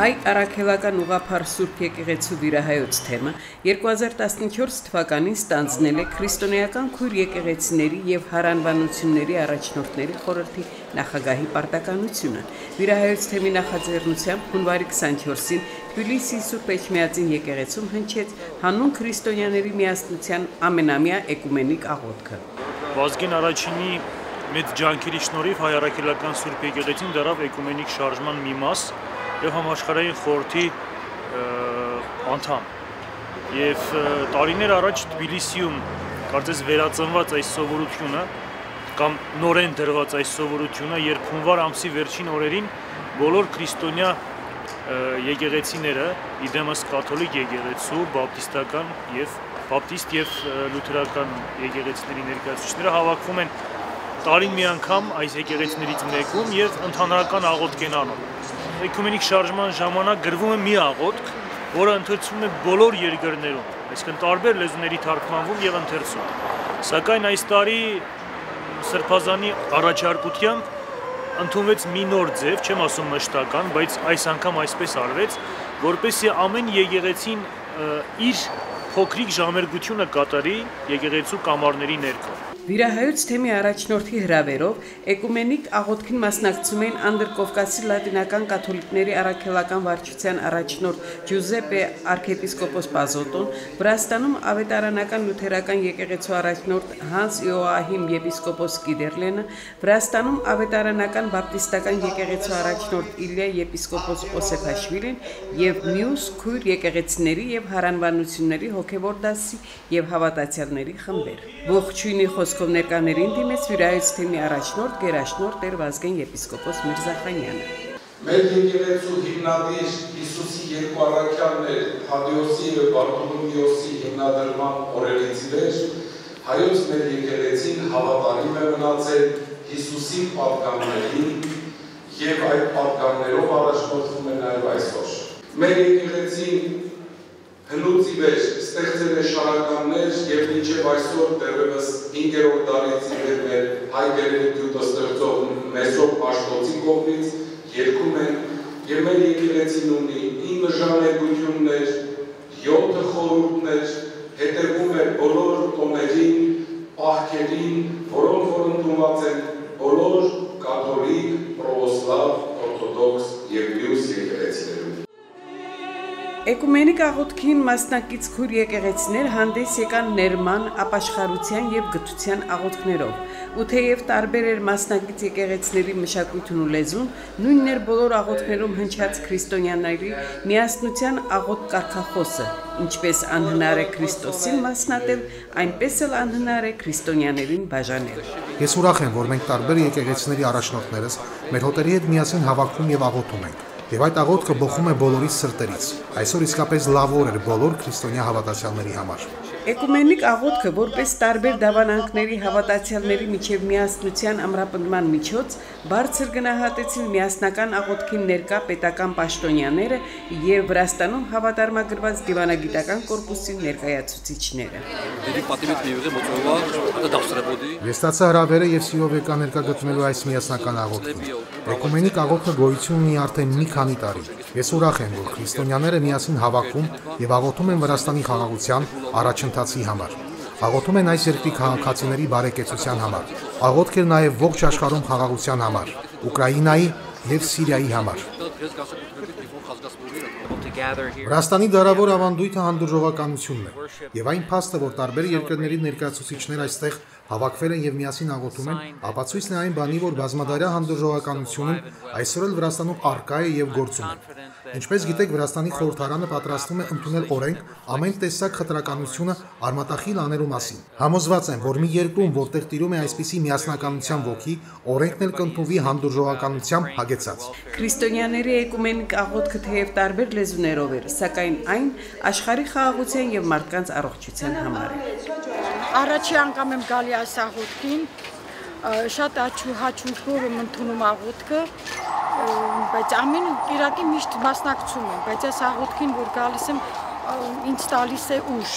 Հայ առաքելական ուղղափառ Սուրբ Եկեղեցու վիրահայոց թեմը 2014 թվականին ստանձնել է քրիստոնեական քույր եկեղեցիների եւ հարանվանությունների առաջնորդների խորհրդի նախագահի պարտականությունը։ Վիրահայոց թեմի նախաձեռնությամբ հունվարի 24-ին Թբիլիսի Սուրբ Էջմիածին եկեղեցում հնչեց հանուն քրիստոնյաների միասնության ամենամյա էկումենիկ աղոթքը։ Վազգեն առաջինի մեծ ջանքերի շնորհիվ Հայ առաքելական Սուրբ Եկեղեցին դարավ էկումենիկ շարժման մի մաս եւ համաշխարհային խորհրդի անդամ։ Եվ տարիներ առաջ Թբիլիսիում կարծես վերածնված այս սովորությունը կամ նորեն դրված այս սովորությունը, երբ հունվար ամսի վերջին օրերին բոլոր քրիստոնյա եկեղեցիները, իդեմս կաթոլիկ եկեղեցու, բապտիստական եւ բապտիստ եւ լութերական եկեղեցիների ներկայացուցիչները հավաքվում են տարին մի անգամ այս եկեղեցիներից մեկում եւ ընդհանրական աղոթք են անում։ Էկումենիկ շարժման ժամանակ գրվում է մի աղոթք, որը ընթերցվում է բոլոր երկրներում, այսինքն տարբեր լեզուների թարգմանվում եւ ընթերցում։ Սակայն այս տարի Սրբազանի առաջարկությամբ ընդունվեց մի նոր ձև, չեմ ասում մշտական, բայց այս անգամ այսպես արվեց, որպեսզի ամեն եկեղեցին իր փոքրիկ ժամերգությունը կատարի եկեղեցու կամարների ներքո։ Վիրահայոց թեմի առաջնորդի հրավերով էկումենիկ աղոթքին մասնակցում էին Անդրկովկասի լատինական կաթոլիկների առաքելական վարչության առաջնորդ Ջուզեպե արքեպիսկոպոս Պազոտոն, Վրաստանում ավետարանական լութերական եկեղեցու առաջնորդ Հանս Իոահիմ եպիսկոպոս Կիդերլենը, Վրաստանում ավետարանական բապտիստական եկեղեցու առաջնորդ Իլիա եպիսկոպոս Օսեփաշվիլին եւ մյուս քույր եկեղեցիների եւ հարանվանությունների հոգեվոր դասի եւ հավատացյալների խմբեր։ Ողջույնի խոսքով ներկաներին դիմեց վիրահայոց թեմի առաջնորդ գերաշնորհ Տեր Վազգեն եպիսկոպոս Միրզախանյանը։ Մեր եկեղեցու հիմնադիր Հիսուսի երկու առաքյալներ Թադեոսի եւ Բարտոլոմեոսի հիմնադրման օրերից ի վեր հայոց մեր եկեղեցին հավատարիմ է մնացել Հիսուսի պատգամներին եւ այդ պատգամներով առաջնորդվում է նաեւ այսօր։ Մեր եկեղեցին հնուց ի վեր ստեղծել է շարականներ եւ մինչեւ այսօր դեռևս 5-րդ դարից ի վեր մեր հայ գերեզմանը ստեղծող Մեսոպ Պաշտոցի կողմից երգում են եւ մեր եկեղեցին ունի 9 ժանեկություններ, 7 խորհուրդներ, հետևում է բոլոր տոներին, պահքերին, որոնք ընդունված են բոլոր կաթոլիկ, պրովոսլավ, օրթոդոքս եւ մյուս եկեղեցիներում։ Էկումենիկ աղոթքին մասնակից քույր եկեղեցիներ հանդես եկան ներման, ապաշխարության եւ գթության աղոթքներով։ Ու թեև տարբեր էր մասնակից եկեղեցիների մշակույթն ու լեզուն, նույնն էր բոլոր աղոթքներում հնչած քրիստոնյաների միասնության աղոթք կարգախոսը, ինչպես անհնար է Քրիստոսին մասնատել, այնպես էլ անհնար է քրիստոնյաներին բաժանել։ Ես ուրախ եմ, որ մենք տարբեր եկեղեցիների առաջնորդներս մեր հոտերի հետ միասին հավաքվում եւ աղոթում ենք։ Եվ այդ աղոթքը բխում է բոլորի սրտերից։ Այսօր իսկապես լավ օր էր բոլոր քրիստոնյա հավատացյալների համար։ Էկումենիկ աղոթքը որպես տարբեր դավանանքների հավատացյալների միջև միասնության ամրապնդման միջոց բարձր գնահատեցին միասնական աղոթքին ներկա պետական պաշտոնյաները եւ Վրաստանում հավատարմագրված դիվանագիտական կորպուսի ներկայացուցիչները։ Ես ստացա հրավերը եւ սիրով եկա ներկա գտնելու այս միասնական աղոթքին։ Էկումենիկ աղոթքը գոյություն ունի արդեն մի քանի տարի։ Ես ուրախ եմ, որ քրիստոնյաները միասին հավաքվում եւ աղոթում են Վրաստանի խաղաղության առաջընթացի համար։ Աղոթում են այս երկրի քաղաքացիների բարեկեցության համար։ Աղոթք էր նաեւ ողջ աշխարհում խաղաղության համար, Ուկրաինայի եւ Սիրիայի համար։ Վրաստանի դարավոր ավանդույթը հանդուրժողականությունն է, եւ այն փաստը, որ տարբեր երկրների ներկայացուցիչներ այստեղ հավաքվել են եւ միասին աղոթում են, ապացույցն է այն բանի, որ բազմադարյա հանդուրժողականությունն այսօր էլ Վրաստանում առկա է եւ գործում է։ Ինչպես գիտեք, Վրաստանի խորհրդարանը պատրաստվում է ընդունել օրենք ամեն տեսակ խտրականությունը արմատախիլ անելու մասին։ Համոզված եմ, որ մի երկրում, որտեղ տիրում է այսպիսի միասնականության ոգի, օրենքն էլ կընդունվի հանդուրժողականությամբ հագեցած։ Քրիստոնյաների էկումենիկ աղոթքը թեև տարբեր լեզուներով էր, սակայն այն աշխարհի խաղաղության եւ մարդկանց առողջության համար է։ Առաջի անգամ եմ գալի այս աղոթքին, շատ հաճույքով եմ ընդունում աղոթքը, բայց ամեն կիրակի միշտ մասնակցում եմ, բայց այս աղոթքին, որ գալիս եմ, ինձ տալիս է ուժ։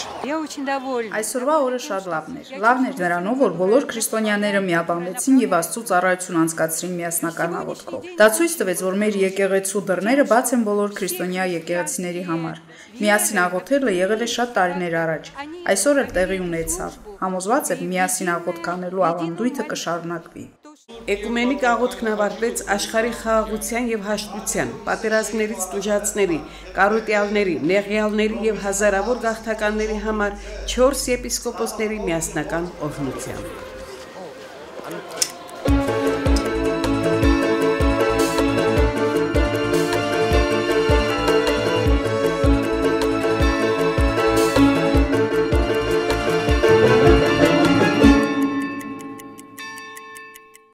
Այսօրվա օրը շատ լավն էր։ Լավն էր նրանով, որ բոլոր քրիստոնյաները միաբանվեցին եւ Աստծո ծառայություն անցկացրին միասնական աղոթքով։ Դա ցույց տվեց, որ մեր եկեղեցու դռները բաց են բոլոր քրիստոնյա եկեղեցիների համար։ Միասին աղոթելը եղել է շատ տարիներ առաջ։ Այսօր էլ տեղի ունեցավ։ Համոզված եմ, միասին աղոթք անելու ավանդույթը կշարունակվի։ Էկումենիկ աղոթքն ավարտվեց աշխարհի խաղաղության եւ հաշտության, պատերազմներից տուժածների, կարոտյալների, նեղյալների եւ հազարավոր գաղթականների համար 4 եպիսկոպոսների միասնական օրհնությամբ։